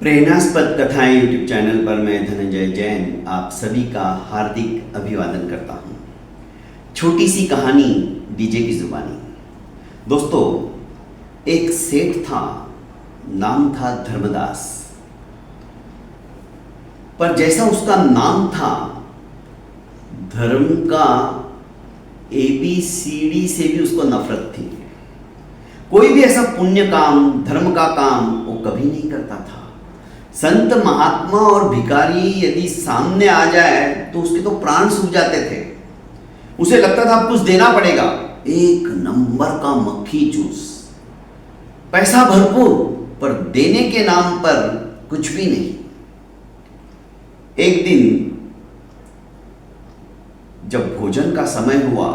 प्रेरणास्पद कथाएं YouTube channel पर मैं धनंजय जैन आप सभी का हार्दिक अभिवादन करता हूं। छोटी सी कहानी डीजे की जुबानी। दोस्तों, एक सेठ था, नाम था धर्मदास। पर जैसा उसका नाम था, धर्म का ABCD से भी उसको नफरत थी। कोई भी ऐसा पुण्य काम, धर्म का काम वो कभी नहीं करता था। संत, महात्मा और भिखारी यदि सामने आ जाए तो उसके तो प्राण सूख जाते थे। उसे लगता था अब कुछ देना पड़ेगा। एक नंबर का मक्खी चूस, पैसा भरपूर, पर देने के नाम पर कुछ भी नहीं। एक दिन जब भोजन का समय हुआ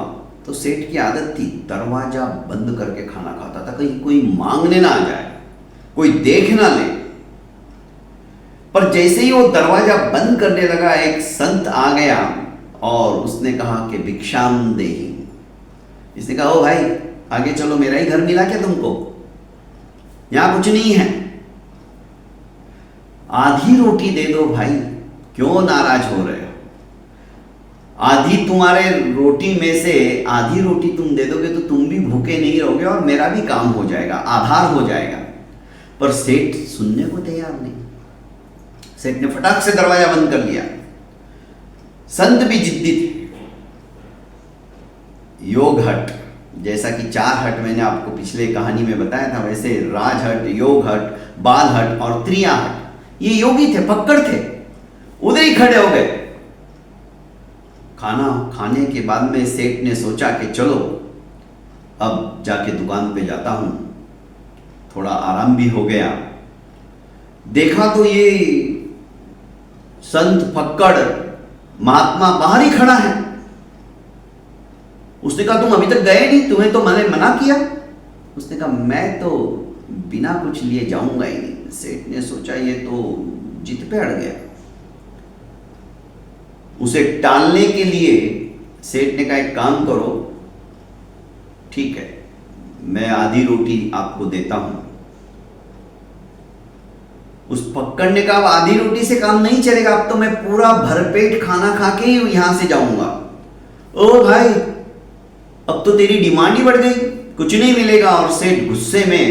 तो सेठ की आदत थी दरवाजा बंद करके खाना खाता था, कहीं कोई मांगने ना आ जाए, कोई देख ना ले। पर जैसे ही वो दरवाजा बंद करने लगा, एक संत आ गया और उसने कहा कि भिक्षाम देहि। इसने कहा, ओ भाई आगे चलो, मेरा ही घर मिला क्या तुमको? यहां कुछ नहीं है, आधी रोटी दे दो भाई, क्यों नाराज हो रहे हो? आधी तुम्हारे रोटी में से आधी रोटी तुम दे दोगे तो तुम भी भूखे नहीं रहोगे और मेरा भी काम हो जाएगा, आधार हो जाएगा। पर सेठ सुनने को तैयार नहीं। सेठ ने फटाक से दरवाजा बंद कर लिया। संत भी जिद्दी थे। योग हट, जैसा कि 4 हट मैंने आपको पिछले कहानी में बताया था, वैसे राज हट, योग हट, बाल हट और त्रिया हट, ये योगी थे, फक्कड़ थे। उधर ही खड़े हो गए। खाना खाने के बाद में सेठ ने सोचा कि चलो अब जाके दुकान पे जाता हूं, थोड़ा आराम भी हो गया। देखा तो ये संत, फक्कड़, महात्मा बाहर ही खड़ा है। उसने कहा, तुम अभी तक गए नहीं, तुम्हें तो मैंने मना किया। उसने कहा, मैं तो बिना कुछ लिए जाऊंगा ही नहीं। सेठ ने सोचा ये तो जिद पे अड़ गया। उसे टालने के लिए सेठ ने कहा, एक काम करो, ठीक है मैं आधी रोटी आपको देता हूं। उस फक्कड़ ने कहा, आधी रोटी से काम नहीं चलेगा, अब तो मैं पूरा भरपेट खाना खा के ही यहां से जाऊंगा। ओ भाई, अब तो तेरी डिमांड ही बढ़ गई, कुछ नहीं मिलेगा। और सेठ गुस्से में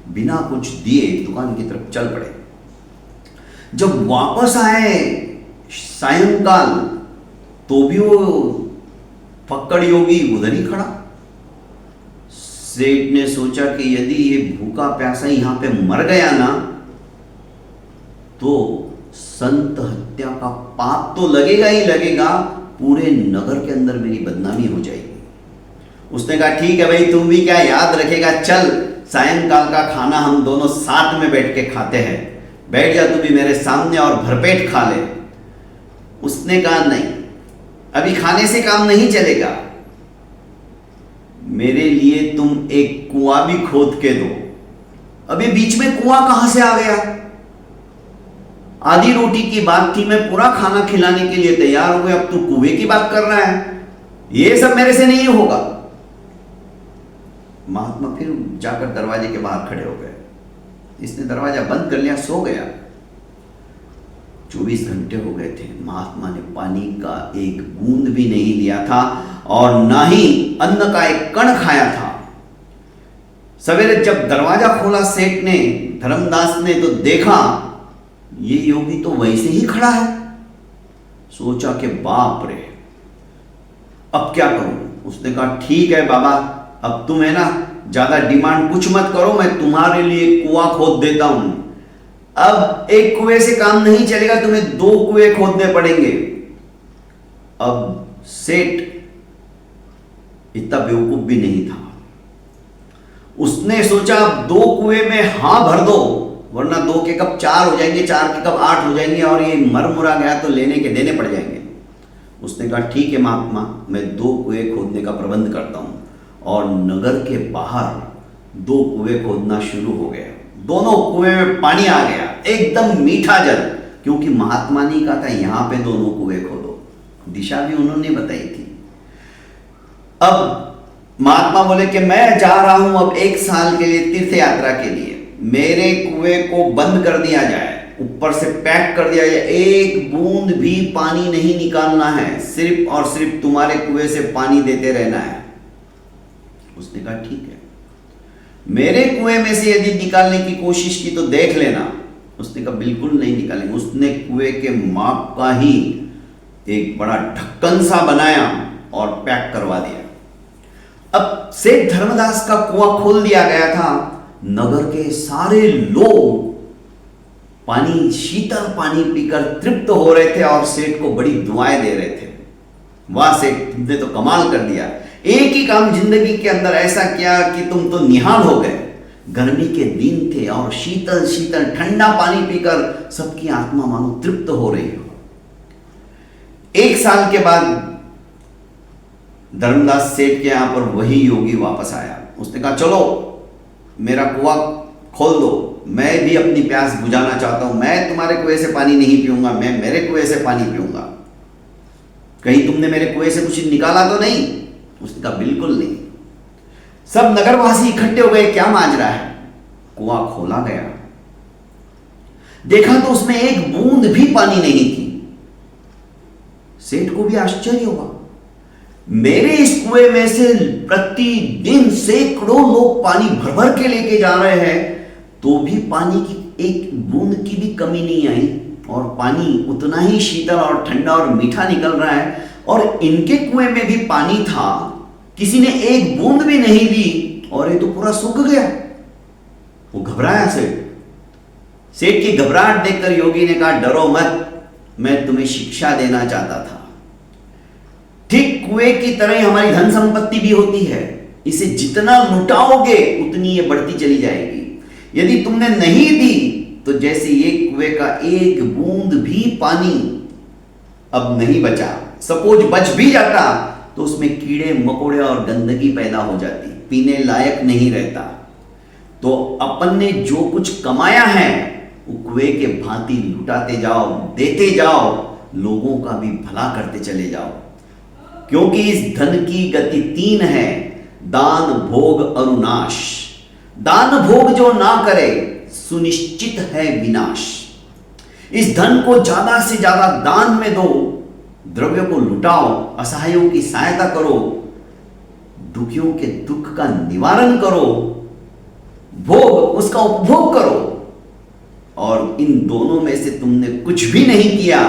बिना कुछ दिए दुकान की तरफ चल पड़े। जब वापस आए सायंकाल तो भी वो फक्कड़ योगी उधर ही खड़ा। सेठ ने सोचा कि यदि ये भूखा प्यासा यहां पे मर गया ना तो संत हत्या का पाप तो लगेगा ही लगेगा, पूरे नगर के अंदर मेरी बदनामी हो जाएगी। उसने कहा, ठीक है भाई, तुम भी क्या याद रखेगा, चल सायंकाल का खाना हम दोनों साथ में बैठ के खाते हैं, बैठ जा तू भी मेरे सामने और भरपेट खा ले। उसने कहा, नहीं, अभी खाने से काम नहीं चलेगा, मेरे लिए तुम एक कुआं भी खोद के दो। अभी बीच में कुआं कहां से आ गया? आधी रोटी की बात थी, मैं पूरा खाना खिलाने के लिए तैयार हो गया, अब तू कुएं की बात कर रहा है, ये सब मेरे से नहीं होगा। महात्मा फिर जाकर दरवाजे के बाहर खड़े हो गए। इसने दरवाजा बंद कर लिया, सो गया। 24 घंटे हो गए थे, महात्मा ने पानी का एक बूंद भी नहीं लिया था और ना ही अन्न का एक कण खाया था। सवेरे जब दरवाजा खोला सेठ ने, धर्मदास ने, तो देखा ये योगी तो वैसे ही खड़ा है। सोचा कि बाप रे, अब क्या करूं? उसने कहा, ठीक है बाबा, अब तुम है ना ज्यादा डिमांड कुछ मत करो, मैं तुम्हारे लिए कुआं खोद देता हूं। अब एक कुएं से काम नहीं चलेगा, तुम्हें 2 कुएं खोदने पड़ेंगे। अब सेठ इतना बेवकूफ भी नहीं था। उसने सोचा, अब 2 कुएं में हां भर दो, वरना 2 के कप 4 हो जाएंगे, 4 के कप 8 हो जाएंगे और ये मर मुरा गया तो लेने के देने पड़ जाएंगे। उसने कहा, ठीक है महात्मा, मैं 2 कुएं खोदने का प्रबंध करता हूं। और नगर के बाहर 2 कुएं खोदना शुरू हो गया। दोनों कुएं में पानी आ गया, एकदम मीठा जल, क्योंकि महात्मा ने कहा था यहां पे दोनों कुएं खोदो, दिशा भी उन्होंने बताई थी। अब महात्मा बोले कि मैं जा रहा हूं अब 1 साल के लिए तीर्थ यात्रा के लिए, मेरे कुएं को बंद कर दिया जाए। ऊपर से पैक कर दिया गया, एक बूंद भी पानी नहीं निकालना है, सिर्फ और सिर्फ तुम्हारे कुएं से पानी देते रहना है। उसने कहा ठीक है, मेरे कुएं में से यदि निकालने की कोशिश की तो देख लेना। उसने कहा बिल्कुल नहीं निकालेंगे। उसने कुएं के माप का ही एक बड़ा ढक्कन सा बनाया और पैक करवा दिया। अब सेठ धर्मदास का कुआं खोल दिया गया था। नगर के सारे लोग पानी, शीतल पानी पीकर तृप्त हो रहे थे और सेठ को बड़ी दुआएं दे रहे थे। वाह सेठ, तुमने तो कमाल कर दिया, एक ही काम जिंदगी के अंदर ऐसा किया कि तुम तो निहाल हो गए। गर्मी के दिन थे और शीतल शीतल ठंडा पानी पीकर सबकी आत्मा मानो तृप्त हो रही हो। एक साल के बाद धर्मदास सेठ के यहां पर वही योगी वापस आया। उसने कहा चलो मेरा कुआं खोल दो, मैं भी अपनी प्यास बुझाना चाहता हूं। मैं तुम्हारे कुएं से पानी नहीं पीऊंगा, मैं मेरे कुएं से पानी पीऊंगा। कहीं तुमने मेरे कुएं से कुछ निकाला तो नहीं? उसने कहा बिल्कुल नहीं। सब नगरवासी इकट्ठे हो गए, क्या माजरा है? कुआं खोला गया, देखा तो उसमें एक बूंद भी पानी नहीं थी। सेठ को भी आश्चर्य हुआ, मेरे इस कुएं में से प्रतिदिन सैकड़ों लोग पानी भर भर के लेके जा रहे हैं, तो भी पानी की एक बूंद की भी कमी नहीं आई और पानी उतना ही शीतल और ठंडा और मीठा निकल रहा है। और इनके कुएं में भी पानी था, किसी ने एक बूंद भी नहीं दी और ये तो पूरा सूख गया। वो घबराया सेठ की घबराहट देखकर योगी ने कहा डरो मत, मैं तुम्हें शिक्षा देना चाहता था। ठीक कुएं की तरह ही हमारी धन संपत्ति भी होती है, इसे जितना लुटाओगे उतनी ये बढ़ती चली जाएगी। यदि तुमने नहीं दी तो जैसे ये कुएं का एक बूंद भी पानी अब नहीं बचा, सपोज बच भी जाता तो उसमें कीड़े मकोड़े और गंदगी पैदा हो जाती, पीने लायक नहीं रहता। तो अपन ने जो कुछ कमाया है वो कुएं के भांति लुटाते जाओ, देते जाओ, लोगों का भी भला करते चले जाओ। क्योंकि इस धन की गति तीन है, दान भोग अरुनाश। दान भोग जो ना करे सुनिश्चित है विनाश। इस धन को ज्यादा से ज्यादा दान में दो, द्रव्य को लुटाओ, असहायों की सहायता करो, दुखियों के दुख का निवारण करो, भोग उसका उपभोग करो। और इन दोनों में से तुमने कुछ भी नहीं किया,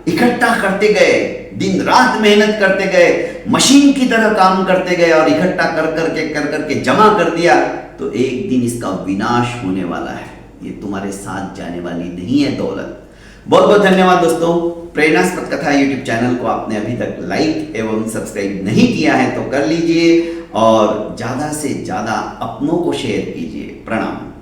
इकट्ठा करते गए, दिन रात मेहनत करते गए, मशीन की तरह काम करते गए और इकट्ठा कर करके जमा कर दिया, तो एक दिन इसका विनाश होने वाला है। ये तुम्हारे साथ जाने वाली नहीं है दौलत। बहुत बहुत धन्यवाद दोस्तों। प्रेरणास्पद कथा यूट्यूब चैनल को आपने अभी तक लाइक एवं सब्सक्राइब नहीं किया है तो कर लीजिए और ज्यादा से ज्यादा अपनों को शेयर कीजिए। प्रणाम।